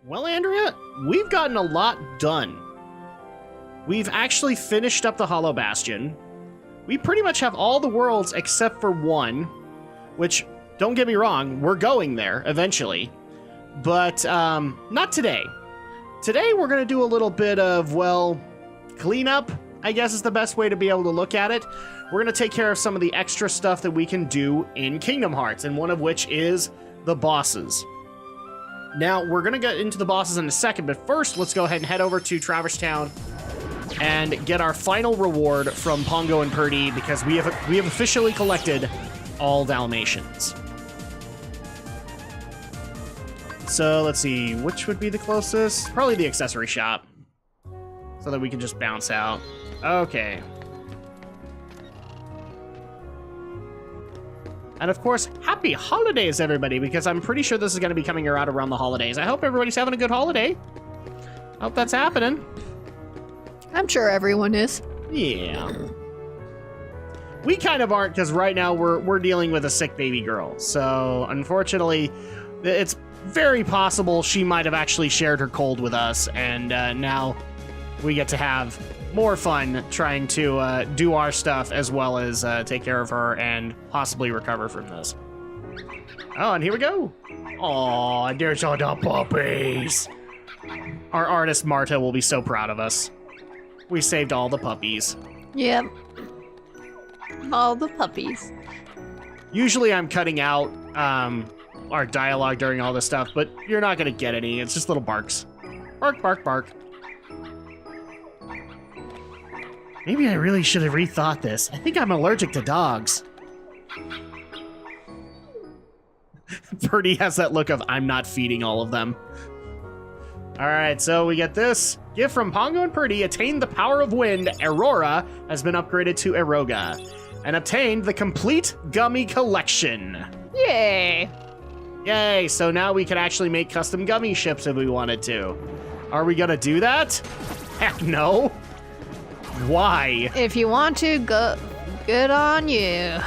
Well, Andrea, we've gotten a lot done. We've actually finished up the Hollow Bastion. We pretty much have all the worlds except for one, which, don't get me wrong, we're going there eventually. But, not today. Today we're going to do a little bit of, well, cleanup, I guess is the best way to be able to look at it. We're going to take care of some of the extra stuff that we can do in Kingdom Hearts, and one of which is the bosses. Now, we're going to get into the bosses in a second, but first, let's go ahead and head over to Traverse Town and get our final reward from Pongo and Purdy, because we have officially collected all Dalmatians. So, let's see, which would be the closest? Probably the accessory shop, so that we can just bounce out. Okay. And of course, happy holidays, everybody, because I'm pretty sure this is going to be coming out around the holidays. I hope everybody's having a good holiday. Hope that's happening. I'm sure everyone is. Yeah. We kind of aren't, because right now we're dealing with a sick baby girl. So, unfortunately, it's very possible she might have actually shared her cold with us, and now we get to have more fun trying to do our stuff as well as take care of her and possibly recover from this. Oh, and here we go. Aw, there's all the puppies. Our artist Marta will be so proud of us. We saved all the puppies. Yep. All the puppies. Usually I'm cutting out our dialogue during all this stuff, but you're not going to get any. It's just little barks. Bark, bark, bark. Maybe I really should have rethought this. I think I'm allergic to dogs. Purdy has that look of, I'm not feeding all of them. Alright, so we get this. Gift from Pongo and Purdy. Attained the power of wind. Aurora has been upgraded to Eroga. And obtained the complete gummy collection. Yay! Yay, so now we can actually make custom gummy ships if we wanted to. Are we gonna do that? Heck no. Why? If you want to, go. Good on you.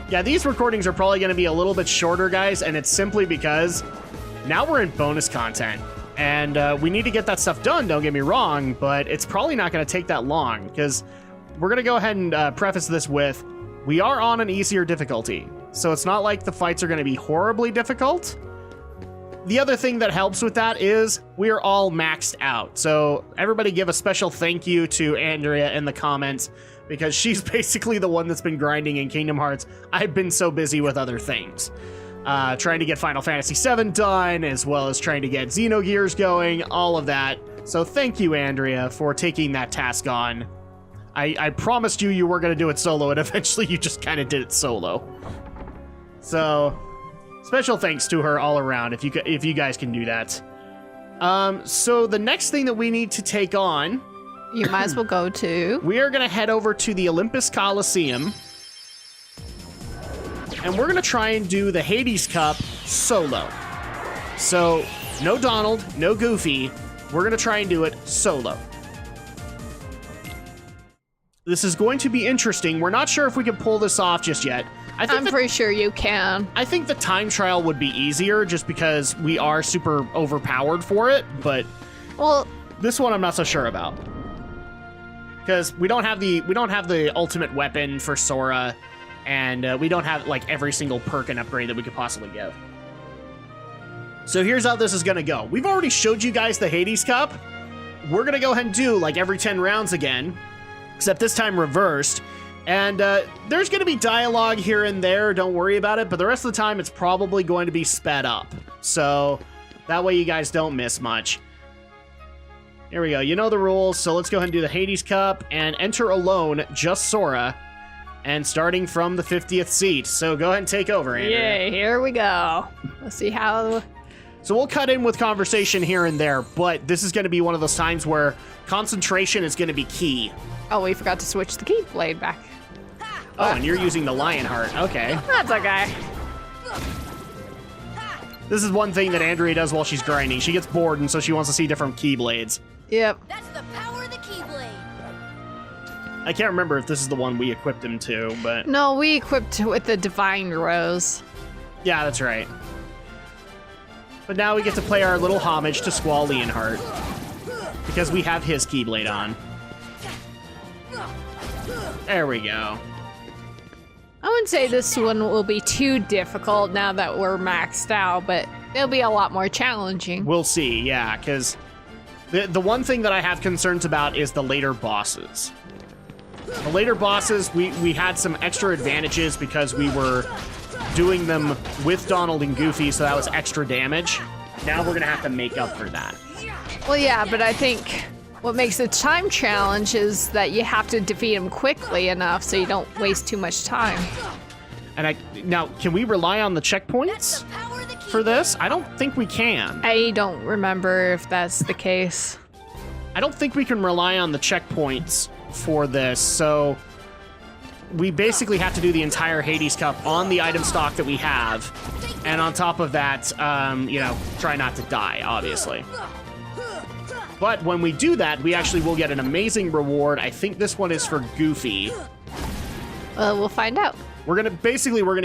Yeah, these recordings are probably going to be a little bit shorter, guys, and it's simply because now we're in bonus content, and we need to get that stuff done, don't get me wrong, but it's probably not going to take that long, because we're going to go ahead and preface this with, we are on an easier difficulty, so it's not like the fights are going to be horribly difficult. The other thing that helps with that is we are all maxed out. So everybody give a special thank you to Andrea in the comments, because she's basically the one that's been grinding in Kingdom Hearts. I've been so busy with other things. Trying to get Final Fantasy VII done, as well as trying to get Xenogears going, all of that. So thank you, Andrea, for taking that task on. I promised you were going to do it solo, and eventually you just kind of did it solo. So special thanks to her all around, if you guys can do that. So the next thing that we need to take on, you might as well go to. We are going to head over to the Olympus Coliseum, and we're going to try and do the Hades Cup solo. So no Donald, no Goofy. We're going to try and do it solo. This is going to be interesting. We're not sure if we can pull this off just yet. I'm pretty sure you can. I think the time trial would be easier just because we are super overpowered for it, but well, this one I'm not so sure about. Because we don't have the ultimate weapon for Sora, and we don't have like every single perk and upgrade that we could possibly give. So here's how this is gonna go. We've already showed you guys the Hades Cup. We're gonna go ahead and do like every 10 rounds again, except this time reversed. And there's going to be dialogue here and there, don't worry about it, but the rest of the time it's probably going to be sped up. So that way you guys don't miss much. Here we go, you know the rules, so let's go ahead and do the Hades Cup and enter alone, just Sora, and starting from the 50th seat. So go ahead and take over, Andrea. Yay, here we go. Let's see how... So we'll cut in with conversation here and there, but this is going to be one of those times where concentration is going to be key. Oh, we forgot to switch the keyblade back. Oh, and you're using the Lionheart. Okay. That's okay. This is one thing that Andrea does while she's grinding. She gets bored, and so she wants to see different Keyblades. Yep. That's the power of the Keyblade. I can't remember if this is the one we equipped him to, but... No, we equipped with the Divine Rose. Yeah, that's right. But now we get to play our little homage to Squall Leonhart. Because we have his Keyblade on. There we go. I wouldn't say this one will be too difficult now that we're maxed out, but it'll be a lot more challenging. We'll see, yeah, because the one thing that I have concerns about is the later bosses. The later bosses, we had some extra advantages because we were doing them with Donald and Goofy, so that was extra damage. Now we're going to have to make up for that. Well, yeah, but I think what makes a time challenge is that you have to defeat him quickly enough so you don't waste too much time. And now, can we rely on the checkpoints for this? I don't think we can. I don't remember if that's the case. I don't think we can rely on the checkpoints for this, so we basically have to do the entire Hades Cup on the item stock that we have, and on top of that, you know, try not to die, obviously. But when we do that, we actually will get an amazing reward. I think this one is for Goofy. Well, we'll find out. We're gonna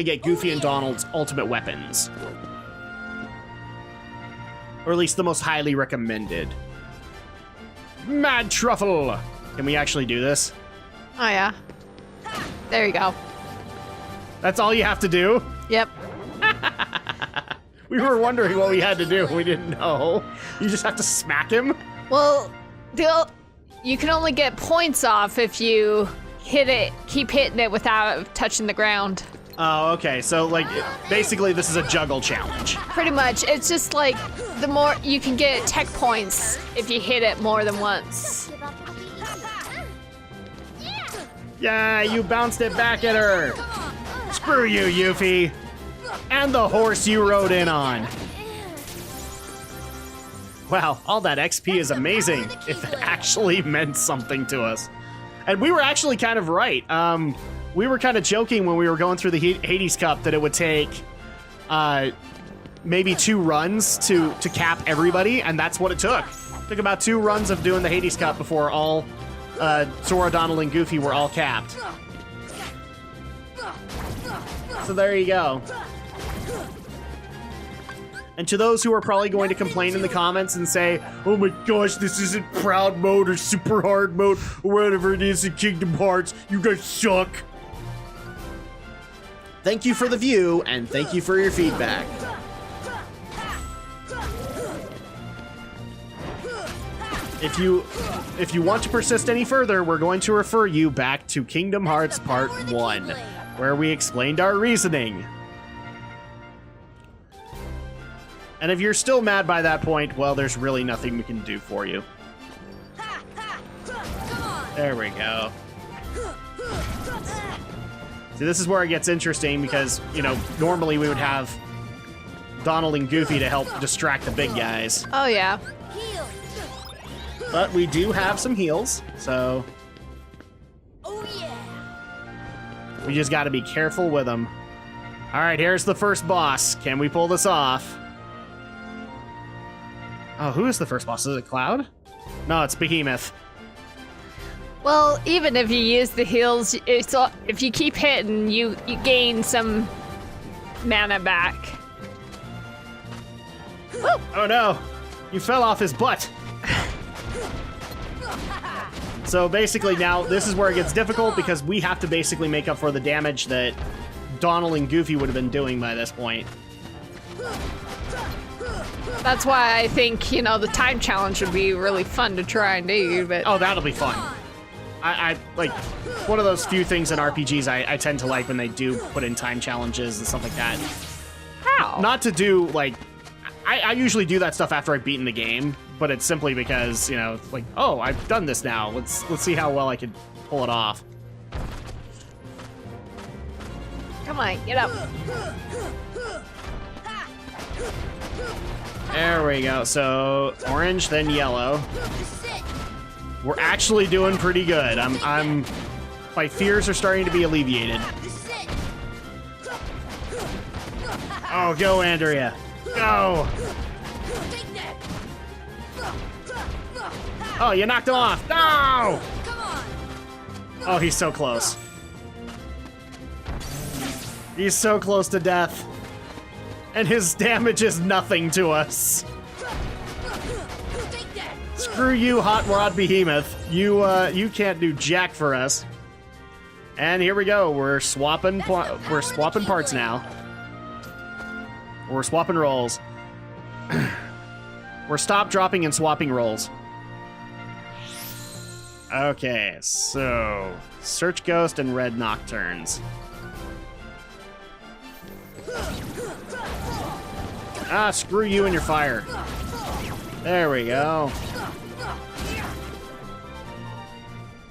get Goofy and Donald's ultimate weapons. Or at least the most highly recommended. Mad Truffle! Can we actually do this? Oh, yeah. There you go. That's all you have to do? Yep. We were wondering what we had to do. We didn't know. You just have to smack him? Well, you can only get points off if you keep hitting it without touching the ground. Oh, okay. So, like, basically this is a juggle challenge. Pretty much. It's just like the more you can get tech points if you hit it more than once. Yeah, you bounced it back at her. Screw you, Yuffie. And the horse you rode in on. Wow, all that XP is amazing. If it actually meant something to us. And we were actually kind of right. We were kind of joking when we were going through the Hades Cup that it would take maybe 2 runs to cap everybody, and that's what it took. It took about 2 runs of doing the Hades Cup before all Sora, Donald, and Goofy were all capped. So there you go. And to those who are probably going to complain in the comments and say, oh my gosh, this isn't proud mode or super hard mode or whatever it is in Kingdom Hearts, you guys suck. Thank you for the view, and thank you for your feedback. If you want to persist any further, we're going to refer you back to Kingdom Hearts Part 1, where we explained our reasoning. And if you're still mad by that point, well, there's really nothing we can do for you. There we go. See, this is where it gets interesting because, you know, normally we would have Donald and Goofy to help distract the big guys. Oh, yeah. But we do have some heals, so... Oh yeah. We just gotta be careful with them. Alright, here's the first boss. Can we pull this off? Oh, who is the first boss? Is it Cloud? No, it's Behemoth. Well, even if you use the heals, if you keep hitting, you gain some mana back. Woo! Oh no! You fell off his butt! So basically now, this is where it gets difficult because we have to basically make up for the damage that Donald and Goofy would have been doing by this point. That's why I think, you know, the time challenge would be really fun to try and do, but... Oh, that'll be fun. I like, one of those few things in RPGs I tend to like when they do put in time challenges and stuff like that. How? Not to do, like, I usually do that stuff after I've beaten the game, but it's simply because, you know, like, oh, I've done this now. Let's see how well I can pull it off. Come on, get up. There we go. So, orange, then yellow. We're actually doing pretty good. My fears are starting to be alleviated. Oh, go, Andrea. Go. Oh, you knocked him off. No! Oh, he's so close. He's so close to death. And his damage is nothing to us. Take that. Screw you, Hot Rod Behemoth. You can't do jack for us. And here we go. We're swapping parts now. We're swapping rolls. We're stop, dropping, and swapping rolls. Okay, so Search Ghost and Red Nocturnes. Ah, screw you and your fire. There we go.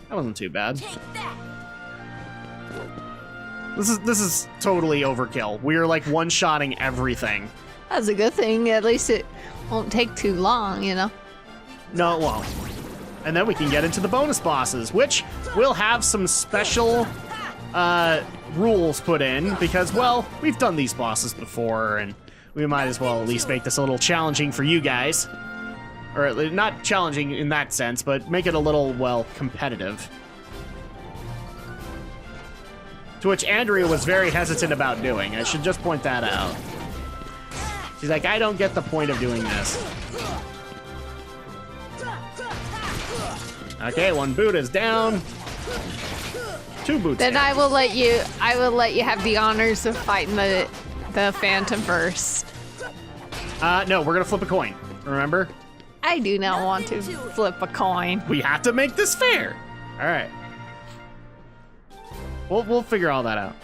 That wasn't too bad. Take that. This is totally overkill. We're like one-shotting everything. That's a good thing. At least it won't take too long, you know? No, it won't. And then we can get into the bonus bosses, which will have some special rules put in because, well, we've done these bosses before, and we might as well at least make this a little challenging for you guys. Or not challenging in that sense, but make it a little, well, competitive. To which Andrea was very hesitant about doing. I should just point that out. She's like, I don't get the point of doing this. Okay, one boot is down. Two boots Then down. I will let you have the honors of fighting the Phantom first. No, we're gonna flip a coin. Remember? I do not want to flip a coin. We have to make this fair. All right. We'll figure all that out.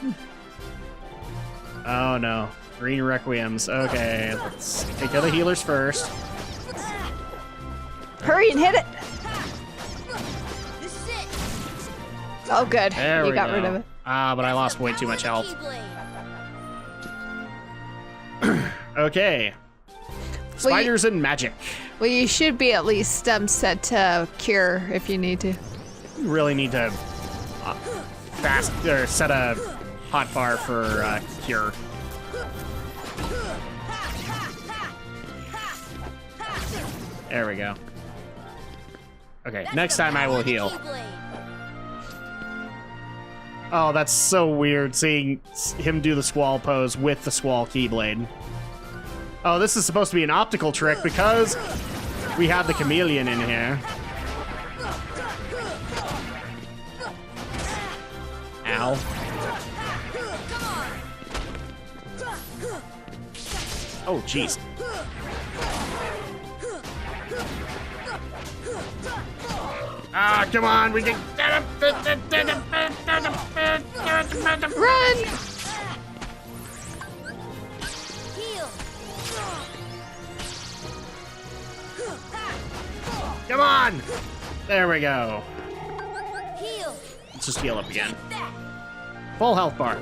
Oh no, green requiems. Okay, let's take out the healers first. Hurry and hit it. This is it. Oh, good. There You we got go. rid of it. Ah, but I lost way too much health. Keyblade. Okay. Spiders and magic. Well, you should be at least set to cure if you need to. You really need to fast or set a hot bar for cure. There we go. Okay, next time I will heal. Keyblade. Oh, that's so weird seeing him do the squall pose with the squall keyblade. Oh, this is supposed to be an optical trick because we have the chameleon in here. Ow. Oh, jeez. Ah, come on, we can... Run! Heal. Come on! There we go. Heal. Let's just heal up again. That. Full health bar.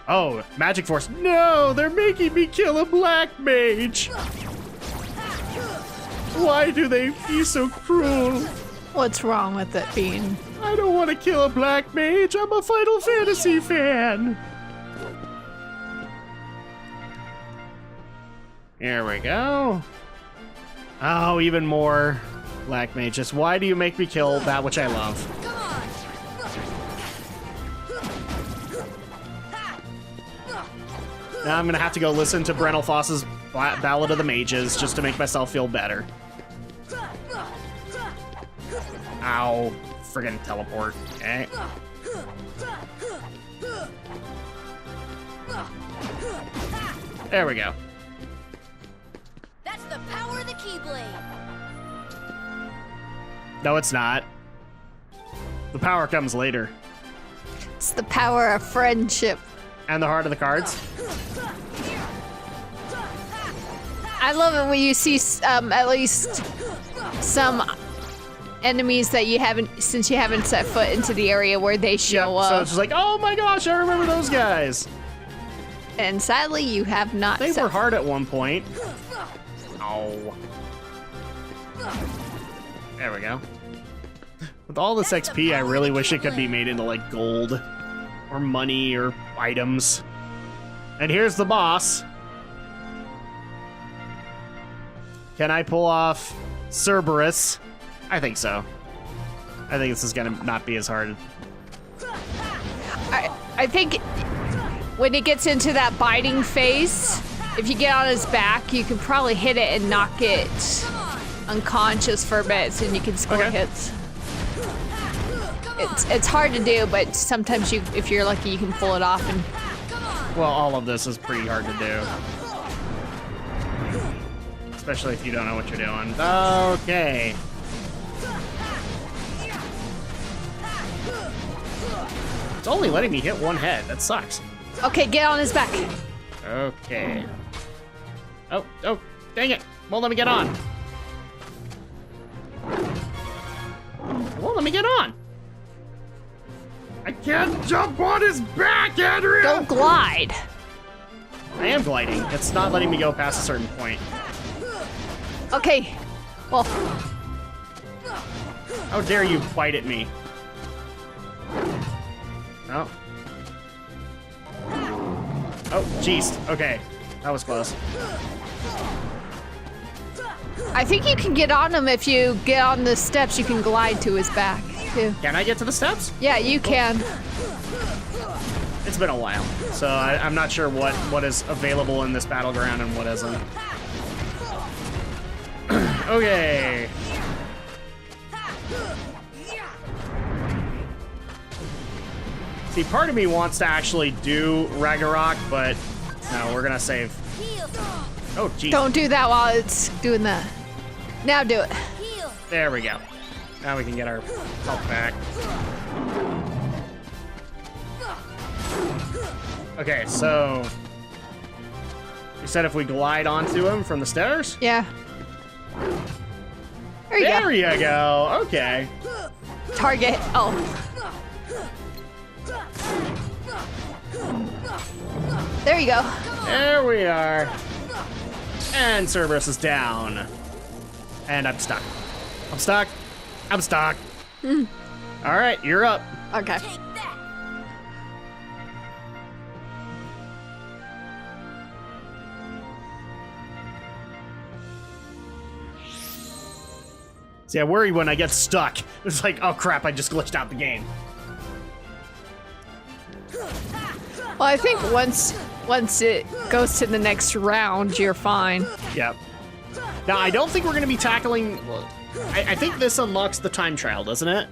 Oh, magic force. No, they're making me kill a black mage. Why do they be so cruel? What's wrong with it being? I don't want to kill a black mage. I'm a Final Fantasy fan. Here we go. Oh, even more black mages. Why do you make me kill that which I love? Come on. Now I'm gonna have to go listen to Brennel Foss's Ballad of the Mages just to make myself feel better. Ow. Friggin' teleport. Okay. There we go. That's the power of the Keyblade. No, it's not. The power comes later. It's the power of friendship. And the heart of the cards. I love it when you see at least some enemies that you haven't set foot into the area where they show So up. it's just like, oh my gosh, I remember those guys. And sadly, you have not. They set were hard at one point. Oh. There we go. With all this XP, I really wish it could be made into like gold or money or items. And here's the boss. Can I pull off Cerberus? I think so. I think this is gonna not be as hard. I think when it gets into that biting phase, if you get on his back, you can probably hit it and knock it unconscious for a bit, and you can score hits. It's hard to do, but sometimes if you're lucky, you can pull it off. And well, all of this is pretty hard to do, especially if you don't know what you're doing. Okay. It's only letting me hit one head. That sucks. Okay, get on his back. Okay. Oh, dang it. Won't let me get on. Won't let me get on. I can't jump on his back, Andrea! Don't glide. I am gliding. It's not letting me go past a certain point. Okay. Well. How dare you bite at me? Oh. Oh, jeez. Okay. That was close. I think you can get on him if you get on the steps. You can glide to his back, too. Can I get to the steps? Yeah, you can. It's been a while, so I'm not sure what is available in this battleground and what isn't. Okay. See, part of me wants to actually do Ragnarok, but no, we're gonna save. Oh, geez. Don't do that while it's doing that. Now do it. There we go. Now we can get our health back. Okay, so you said if we glide onto him from the stairs? Yeah. There you go. There you go. Okay. Target. Oh. There you go. There we are. And Cerberus is down. And I'm stuck. I'm stuck. I'm stuck. All right, you're up. Okay. See, I worry when I get stuck. It's like, oh crap, I just glitched out the game. Well, I think once it goes to the next round, you're fine. Yep. Now, I don't think we're going to be tackling... I think this unlocks the time trial, doesn't it?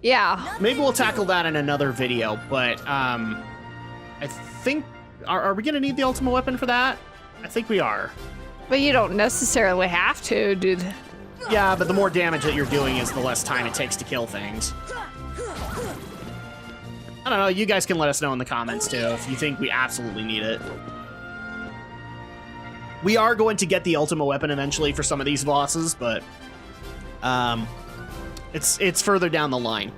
Yeah. Maybe we'll tackle that in another video, but I think... Are we going to need the ultimate weapon for that? I think we are. But you don't necessarily have to, dude. Yeah, but the more damage that you're doing is the less time it takes to kill things. I don't know, you guys can let us know in the comments too if you think we absolutely need it. We are going to get the ultimate weapon eventually for some of these bosses, but it's further down the line.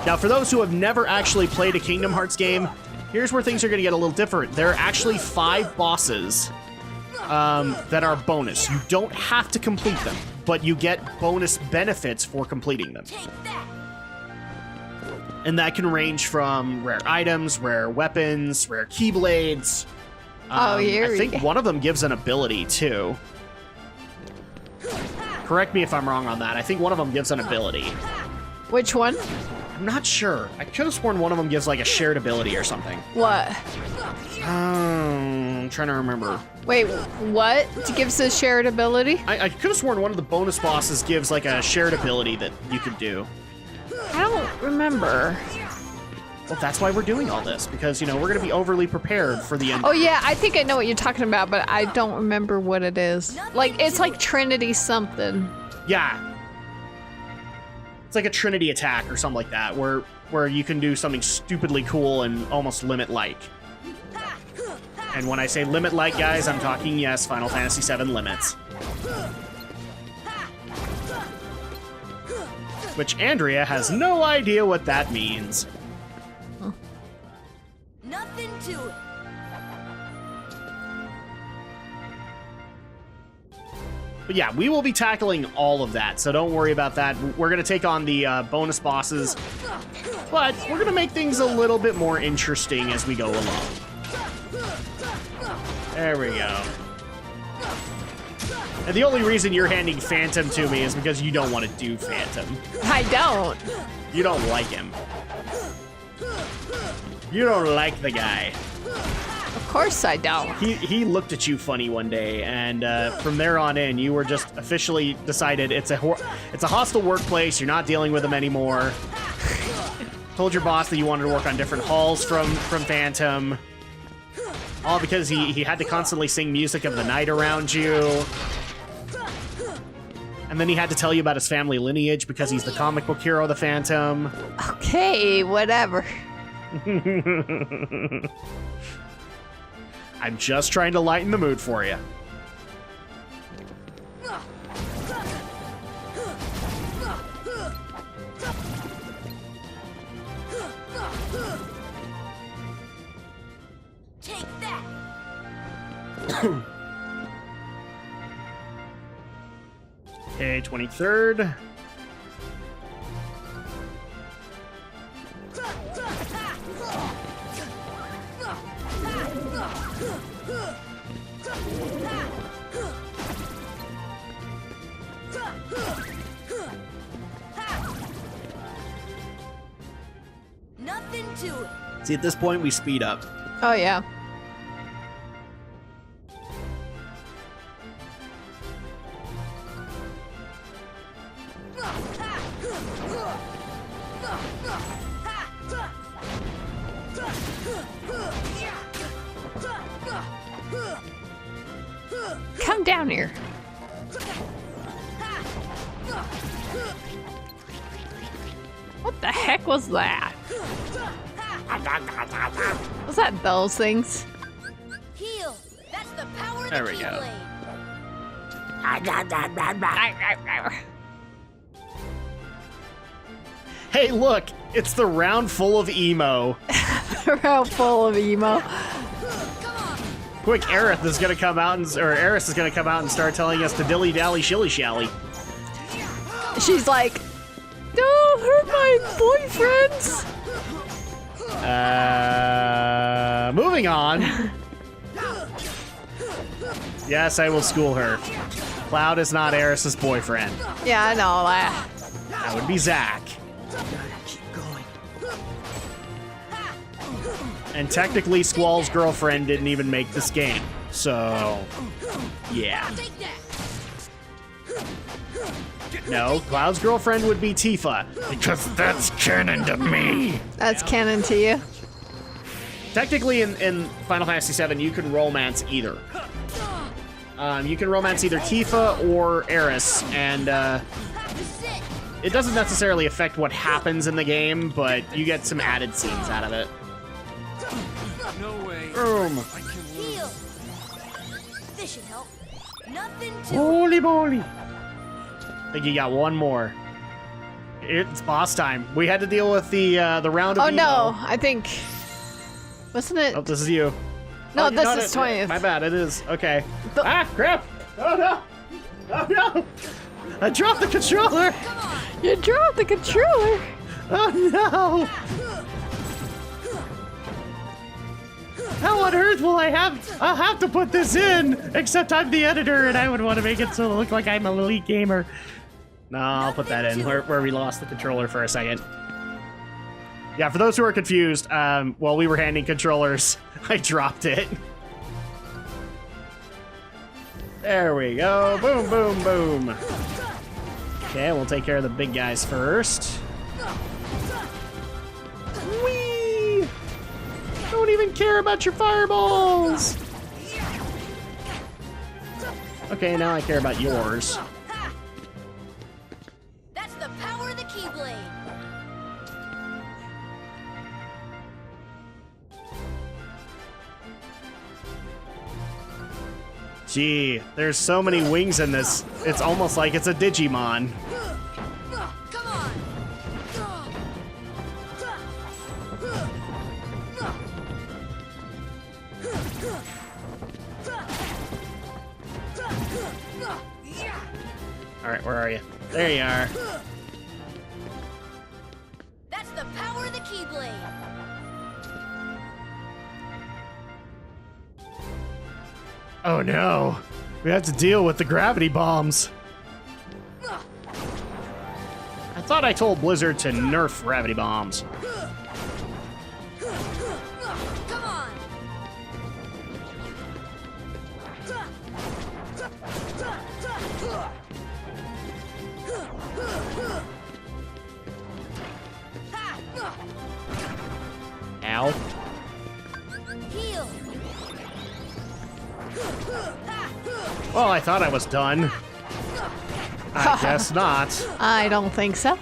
Now, for those who have never actually played a Kingdom Hearts game, here's where things are going to get a little different. There are actually 5 bosses that are bonus. You don't have to complete them, but you get bonus benefits for completing them. And that can range from rare items, rare weapons, rare keyblades. I think one of them gives an ability, too. Correct me if I'm wrong on that. I think one of them gives an ability. Which one? I'm not sure. I could have sworn one of them gives, like, a shared ability or something. What? I'm trying to remember. Wait, what? It gives a shared ability? I could have sworn one of the bonus bosses gives, like, a shared ability that you could do. I don't remember. Well, that's why we're doing all this, because, you know, we're going to be overly prepared for the end. Oh, yeah, I think I know what you're talking about, but I don't remember what it is. Like, it's like Trinity something. Yeah. It's like a Trinity attack or something like that, where you can do something stupidly cool and almost limit-like. And when I say limit-like, guys, I'm talking, yes, Final Fantasy VII limits. Which Andrea has no idea what that means. Nothing to it. But yeah, we will be tackling all of that, so don't worry about that. We're going to take on the bonus bosses, but we're going to make things a little bit more interesting as we go along. There we go. And the only reason you're handing Phantom to me is because you don't want to do Phantom. I don't. You don't like him. You don't like the guy. Of course I don't. He looked at you funny one day, and from there on in, you were just officially decided it's a hostile workplace. You're not dealing with him anymore. Told your boss that you wanted to work on different halls from Phantom. All because he had to constantly sing music of the night around you. And then he had to tell you about his family lineage because he's the comic book hero, the Phantom. Okay, whatever. I'm just trying to lighten the mood for you. Take that. Okay, 23rd. Nothing to it. See, at this point, we speed up. Oh, yeah. Come down here. What the heck was that? Was that those things? Heal. That's the power of There the we go. Keyblade. Hey, look! It's the round full of emo. They're full of emo. Quick, Aerith is gonna come out Eris is gonna come out and start telling us to dilly dally shilly shally. She's like, don't hurt my boyfriends. Moving on. Yes, I will school her. Cloud is not Eris's boyfriend. Yeah, I know that. That would be Zack. And technically, Squall's girlfriend didn't even make this game. So, yeah. Take that. No, Cloud's girlfriend would be Tifa. Because that's canon to me. That's canon to you. Technically, in Final Fantasy VII, you can romance either. You can romance either Tifa or Eris, and it doesn't necessarily affect what happens in the game, but you get some added scenes out of it. No way. Boom. I can Heal. This should help. Nothing to it. Holy moly. I think you got one more. It's boss time. We had to deal with the round of Oh emo. no, I think. Wasn't it? Oh, this is you. No, Oh, this no, is no, 20th. My bad, it is. Okay. The- Ah, crap! Oh no! Oh no! I dropped the controller! You dropped the controller. Oh no! How on earth will I have? I'll have to put this in. Except I'm the editor, and I would want to make it so it look like I'm an elite gamer. No, I'll put that in where we lost the controller for a second. Yeah, for those who are confused, while we were handing controllers, I dropped it. There we go. Boom, boom, boom. Okay, we'll take care of the big guys first. Whee! Don't even care about your fireballs. Okay, now I care about yours. That's the power of the Keyblade. Gee, there's so many wings in this. It's almost like it's a Digimon. Come on. All right, where are you? There you are. That's the power of the Keyblade. Oh no, we have to deal with the gravity bombs. I thought I told Blizzard to nerf gravity bombs. health. Heal. Well, I thought I was done. I guess not. I don't think so.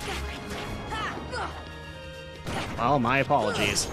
Well, my apologies.